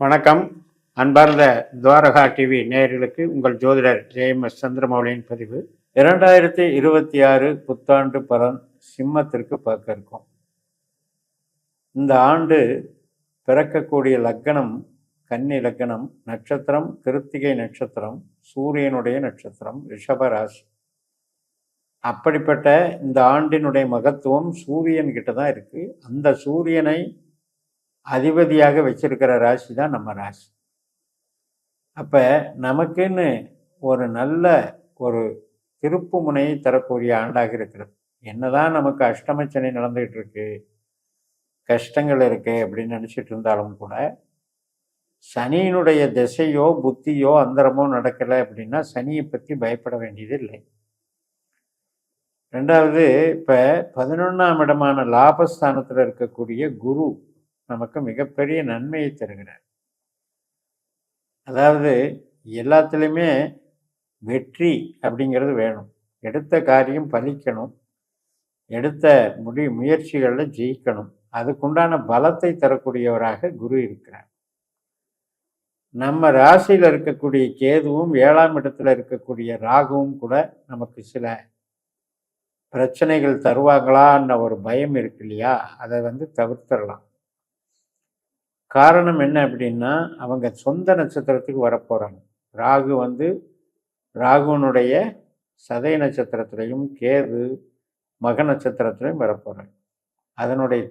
வணக்கம். அன்பார்ந்த துவாரகா டிவி நேயர்களுக்கு உங்கள் ஜோதிடர் ஜெயம்எஸ் சந்திரமௌலியின் பதிவு. 2026 புத்தாண்டு பலன் சிம்மத்திற்கு பார்க்க இருக்கோம். இந்த ஆண்டு பிறக்கக்கூடிய லக்னம் கன்னி லக்னம், நட்சத்திரம் கிருத்திகை நட்சத்திரம், சூரியனுடைய நட்சத்திரம் ரிஷபராசி. அப்படிப்பட்ட இந்த ஆண்டினுடைய மகத்துவம் சூரியன் கிட்ட தான் இருக்கு. அந்த சூரியனை அதிபதியாக வச்சிருக்கிற ராசி தான் நம்ம ராசி. அப்போ நமக்குன்னு ஒரு நல்ல ஒரு திருப்பு முனையை தரக்கூடிய ஆண்டாக இருக்கிறது. என்னதான் நமக்கு அஷ்டமச்சனை நடந்துகிட்டு இருக்கு, கஷ்டங்கள் இருக்கு அப்படின்னு நினச்சிட்டு இருந்தாலும் கூட, சனியினுடைய திசையோ புத்தியோ அந்தரமோ நடக்கலை அப்படின்னா சனியை பற்றி பயப்பட வேண்டியது இல்லை. ரெண்டாவது, இப்போ 11ஆம் இடமான லாபஸ்தானத்தில் இருக்கக்கூடிய குரு நமக்கு மிகப்பெரிய நன்மையை தருகிறார். அதாவது எல்லாத்துலேயுமே வெற்றி அப்படிங்கிறது வேணும். எடுத்த காரியம் பலிக்கணும், எடுத்த முயற்சிகளில் ஜெயிக்கணும். அதுக்குண்டான பலத்தை தரக்கூடியவராக குரு இருக்கிறார். நம்ம ராசியில் இருக்கக்கூடிய கேதுவும் 7ஆம் இடத்துல இருக்கக்கூடிய ராகுவும் கூட நமக்கு சில பிரச்சனைகள் தருவாங்களான்னு ஒரு பயம் இருக்கு இல்லையா, அதை தவிர்த்திடலாம். காரணம் என்ன அப்படின்னா, அவங்க சொந்த நட்சத்திரத்துக்கு வரப்போகிறாங்க. ராகுனுடைய சதய நட்சத்திரத்திலையும் கேது மக நட்சத்திரத்திலையும் வரப்போகிறாங்க. அதனுடைய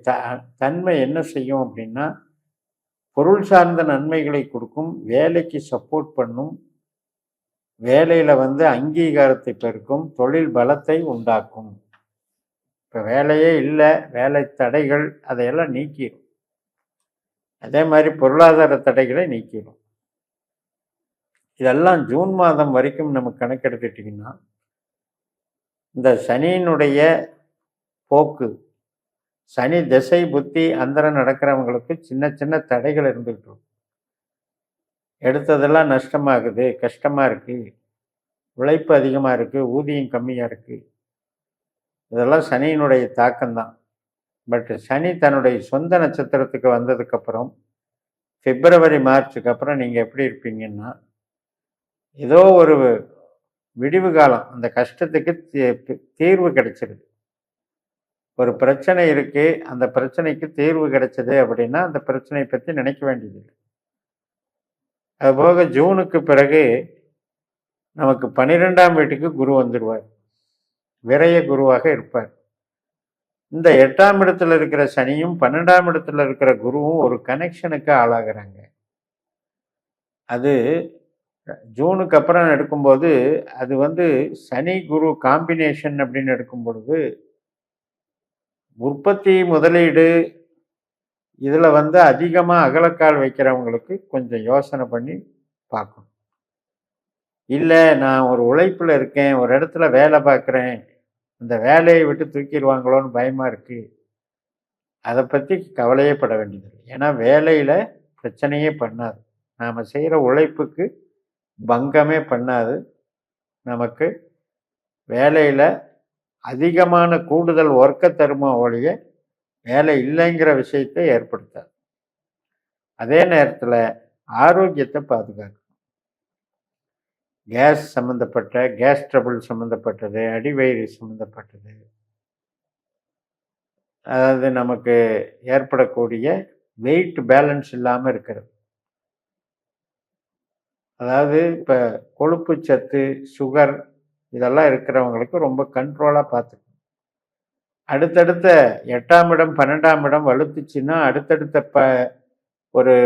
தன்மை என்ன செய்யும் அப்படின்னா, பொருள் சார்ந்த நன்மைகளை கொடுக்கும், வேலைக்கு சப்போர்ட் பண்ணும், வேலையில் அங்கீகாரத்தை பெருக்கும், தொழில் பலத்தை உண்டாக்கும். இப்போ வேலையே இல்லை, வேலை தடைகள் அதையெல்லாம் நீக்கிடும். அதே மாதிரி பொருளாதார தடைகளை நீக்கிடும். இதெல்லாம் ஜூன் மாதம் வரைக்கும் நம்ம கணக்கெடுத்துட்டிங்கன்னா, இந்த சனியினுடைய போக்கு, சனி திசை புத்தி அந்தரம் நடக்கிறவங்களுக்கு சின்ன சின்ன தடைகள் இருந்துகிட்டு இருக்கும். எடுத்ததெல்லாம் நஷ்டமாகுது, கஷ்டமாக இருக்குது, உழைப்பு அதிகமாக இருக்குது, ஊதியம் கம்மியாக இருக்குது, இதெல்லாம் சனியினுடைய தாக்கம்தான். பட் சனி தன்னுடைய சொந்த நட்சத்திரத்துக்கு வந்ததுக்கப்புறம் பிப்ரவரி மார்ச்சுக்கு அப்புறம் நீங்கள் எப்படி இருப்பீங்கன்னா, ஏதோ ஒரு விடிவு காலம், அந்த கஷ்டத்துக்கு தீர்வு கிடைச்சிருது. ஒரு பிரச்சனை இருக்குது, அந்த பிரச்சனைக்கு தீர்வு கிடைச்சது அப்படின்னா அந்த பிரச்சனையை பற்றி நினைக்க வேண்டியது. அதுபோக ஜூனுக்கு பிறகு நமக்கு 12ஆம் வீட்டுக்கு குரு வந்துடுவார், விரய குருவாக இருப்பார். இந்த 8ஆம் இடத்துல இருக்கிற சனியும் 12ஆம் இடத்துல இருக்கிற குருவும் ஒரு கனெக்ஷனுக்கு ஆளாகிறாங்க. அது ஜூனுக்கு அப்புறம் எடுக்கும்போது அது சனி குரு காம்பினேஷன் அப்படின்னு எடுக்கும் பொழுது உற்பத்தி முதலீடு இதில் அதிகமாக அகலக்கால் வைக்கிறவங்களுக்கு கொஞ்சம் யோசனை பண்ணி பார்க்கணும். இல்லை, நான் ஒரு உழைப்பில் இருக்கேன், ஒரு இடத்துல வேலை பார்க்குறேன், அந்த வேலையை விட்டு தூக்கிடுவாங்களோன்னு பயமாக இருக்குது, அதை பற்றி கவலையே பட வேண்டியதில்லை. ஏன்னா வேலையில் பிரச்சனையே பண்ணாது, நாம் செய்கிற உழைப்புக்கு பங்கமே பண்ணாது, நமக்கு வேலையில் அதிகமான கூடுதல் ஒர்க்கை தருமா ஒழிய வேலை இல்லைங்கிற விஷயத்தை ஏற்படுத்தாது. அதே நேரத்தில் ஆரோக்கியத்தை பாதுகாக்கும். கேஸ் சம்மந்தப்பட்ட கேஸ் ட்ரபிள் சம்மந்தப்பட்டது, அடிவயிறு சம்மந்தப்பட்டது, அதாவது நமக்கு ஏற்படக்கூடிய வெயிட் பேலன்ஸ் இல்லாமல் இருக்கிறது. அதாவது இப்போ கொழுப்பு சத்து, சுகர் இதெல்லாம் இருக்கிறவங்களுக்கு ரொம்ப கண்ட்ரோலாக பார்த்துக்கணும். அடுத்தடுத்த 8ஆம் இடம் 12ஆம் இடம் வலுத்துச்சுன்னா அடுத்தடுத்த ஒரு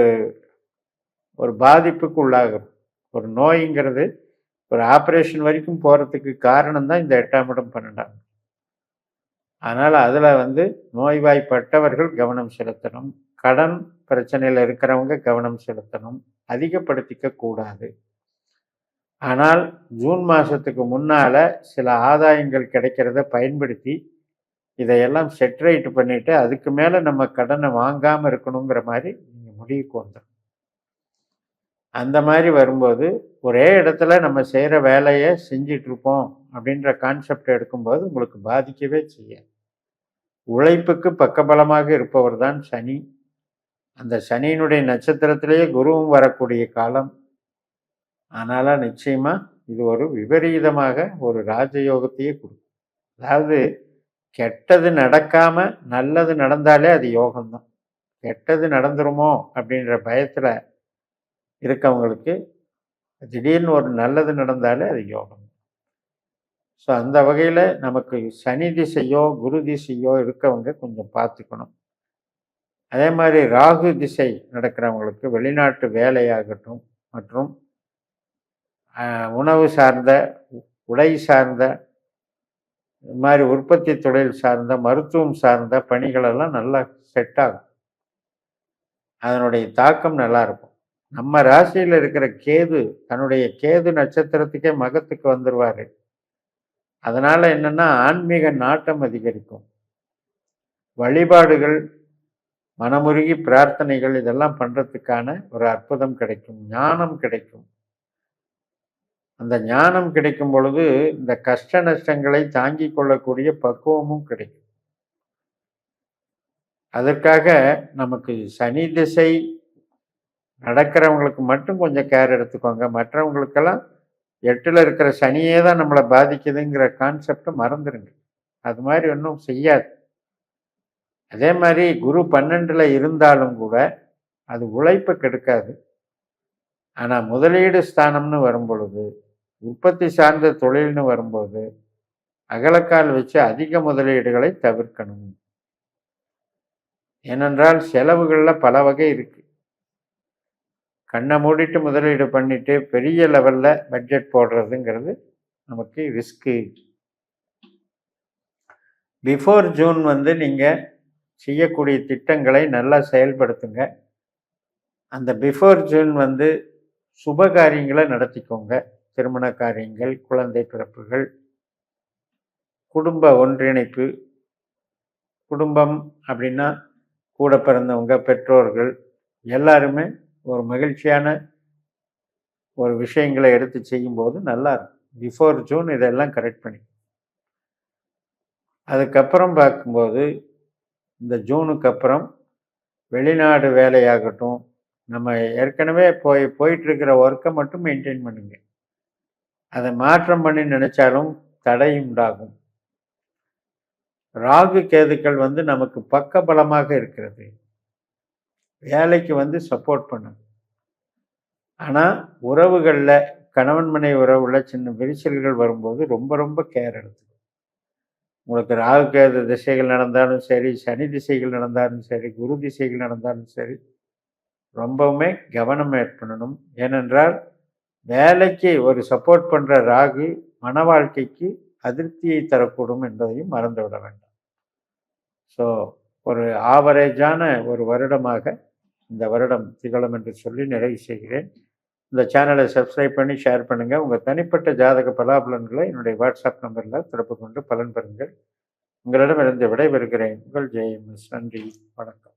ஒரு பாதிப்புக்கு உள்ளாகும். ஒரு நோய்ங்கிறது ஒரு ஆப்ரேஷன் வரைக்கும் போகிறதுக்கு காரணம் தான் இந்த 8ஆம் இடம் 12ஆம். அதனால் அதில் நோய்வாய்ப்பட்டவர்கள் கவனம் செலுத்தணும், கடன் பிரச்சனையில் இருக்கிறவங்க கவனம் செலுத்தணும், அதிகப்படுத்திக்க கூடாது. ஆனால் ஜூன் மாதத்துக்கு முன்னால் சில ஆதாயங்கள் கிடைக்கிறத பயன்படுத்தி இதையெல்லாம் செட்ரைட் பண்ணிவிட்டு அதுக்கு மேலே நம்ம கடனை வாங்காமல் இருக்கணுங்கிற மாதிரி நீங்கள் முடிவுக்கு வந்துடும். அந்த மாதிரி வரும்போது ஒரே இடத்துல நம்ம செய்கிற வேலையை செஞ்சிட்ருப்போம் அப்படின்ற கான்செப்ட் எடுக்கும்போது உங்களுக்கு பாதிக்கவே செய்யாது. உழைப்புக்கு பக்கபலமாக இருப்பவர் தான் சனி. அந்த சனியினுடைய நட்சத்திரத்திலேயே குருவும் வரக்கூடிய காலம். அதனால நிச்சயமா இது ஒரு விபரீதமாக ஒரு ராஜயோகத்தையே கொடுக்கும். அதாவது கெட்டது நடக்காம நல்லது நடந்தாலே அது யோகம்தான். கெட்டது நடந்துருமோ அப்படின்ற பயத்துல இருக்கவங்களுக்கு திடீர்னு ஒரு நல்லது நடந்தாலே அது யோகம். ஸோ அந்த வகையில் நமக்கு சனி திசையோ குரு திசையோ இருக்கவங்க கொஞ்சம் பார்த்துக்கணும். அதே மாதிரி ராகு திசை நடக்கிறவங்களுக்கு வெளிநாட்டு வேலையாகட்டும் மற்றும் உணவு சார்ந்த, உடை சார்ந்த, இது மாதிரி உற்பத்தி தொழில் சார்ந்த, மருத்துவம் சார்ந்த பணிகளெல்லாம் நல்லா செட் ஆகும். அதனுடைய தாக்கம் நல்லா இருக்கும். நம்ம ராசியில் இருக்கிற கேது தன்னுடைய கேது நட்சத்திரத்துக்கே மகத்துக்கு வந்துடுவார். அதனால என்னன்னா ஆன்மீக நாட்டம் அதிகரிக்கும். வழிபாடுகள், மனமுருகி பிரார்த்தனைகள் இதெல்லாம் பண்றதுக்கான ஒரு அற்புதம் கிடைக்கும். ஞானம் கிடைக்கும். அந்த ஞானம் கிடைக்கும் பொழுது இந்த கஷ்ட நஷ்டங்களை தாங்கிக் கொள்ளக்கூடிய பக்குவமும் கிடைக்கும். அதற்காக நமக்கு சனி திசை நடக்கிறவங்களுக்கு மட்டும் கொஞ்சம் கேர் எடுத்துக்கோங்க. மற்றவங்களுக்கெல்லாம் 8ல் இருக்கிற சனியே தான் நம்மளை பாதிக்குதுங்கிற கான்செப்டை மறந்துடுங்க. அது மாதிரி ஒன்றும் செய்யாது. அதே மாதிரி குரு 12ல் இருந்தாலும் கூட அது உழைப்பை கெடுக்காது. ஆனால் முதலீடு ஸ்தானம்னு வரும்பொழுது, உற்பத்தி சார்ந்த தொழில்னு வரும்போது அகலக்கால் வச்சு அதிக முதலீடுகளை தவிர்க்கணும். ஏனென்றால் செலவுகளில் பல வகை இருக்கு. கண்ணை மூடிட்டு முதலீடு பண்ணிட்டு பெரிய லெவலில் பட்ஜெட் போடுறதுங்கிறது நமக்கு ரிஸ்க்கு. பிஃபோர் ஜூன் நீங்கள் செய்யக்கூடிய திட்டங்களை நல்லா செயல்படுத்துங்க. அந்த பிஃபோர் ஜூன் சுப காரியங்களை நடத்திக்கோங்க. திருமண காரியங்கள், குழந்தை பிறப்புகள், குடும்ப ஒன்றிணைப்பு. குடும்பம் அப்படின்னா கூட பிறந்தவங்க, பெற்றோர்கள் எல்லாருமே ஒரு மகிழ்ச்சியான ஒரு விஷயங்களை எடுத்து செய்யும்போது நல்லா இருக்கும். பிஃபோர் ஜூன் இதெல்லாம் கரெக்ட் பண்ணி, அதுக்கப்புறம் பார்க்கும்போது இந்த ஜூனுக்கு அப்புறம் வெளிநாடு வேலையாகட்டும், நம்ம ஏற்கனவே போயிட்டுருக்கிற ஒர்க்கை மட்டும் மெயின்டைன் பண்ணுங்க. அதை மாற்றம் பண்ணி நினைச்சாலும் தடை உண்டாகும். ராகு கேதுக்கள் நமக்கு பக்க பலமாக இருக்கிறது. வேலைக்கு சப்போர்ட் பண்ணும். ஆனால் உறவுகளில், கணவன் மனைவி உறவுல சின்ன விரிசல்கள் வரும்போது ரொம்ப ரொம்ப கேர் எடுத்துக்கும். உங்களுக்கு ராகு கேது திசைகள் நடந்தாலும் சரி, சனி திசைகள் நடந்தாலும் சரி, குரு திசைகள் நடந்தாலும் சரி, ரொம்பவுமே கவனம் ஏற்படணும். ஏனென்றால் வேலைக்கு ஒரு சப்போர்ட் பண்ணுற ராகு மன வாழ்க்கைக்கு அதிருப்தியை தரக்கூடும் என்பதையும் மறந்து விட வேண்டாம். ஸோ ஒரு ஆவரேஜான ஒரு வருடமாக இந்த வருடம் திகழும் என்று சொல்லி நிறைவு செய்கிறேன். இந்த சேனலை சப்ஸ்கிரைப் பண்ணி ஷேர் பண்ணுங்கள். உங்கள் தனிப்பட்ட ஜாதக பலாபலன்களை என்னுடைய வாட்ஸ்அப் நம்பரில் தொடர்பு கொண்டு பலன் பெறுங்கள். உங்களிடமிருந்து விடைபெறுகிறேன். உங்கள் ஜெயம்எஸ். நன்றி, வணக்கம்.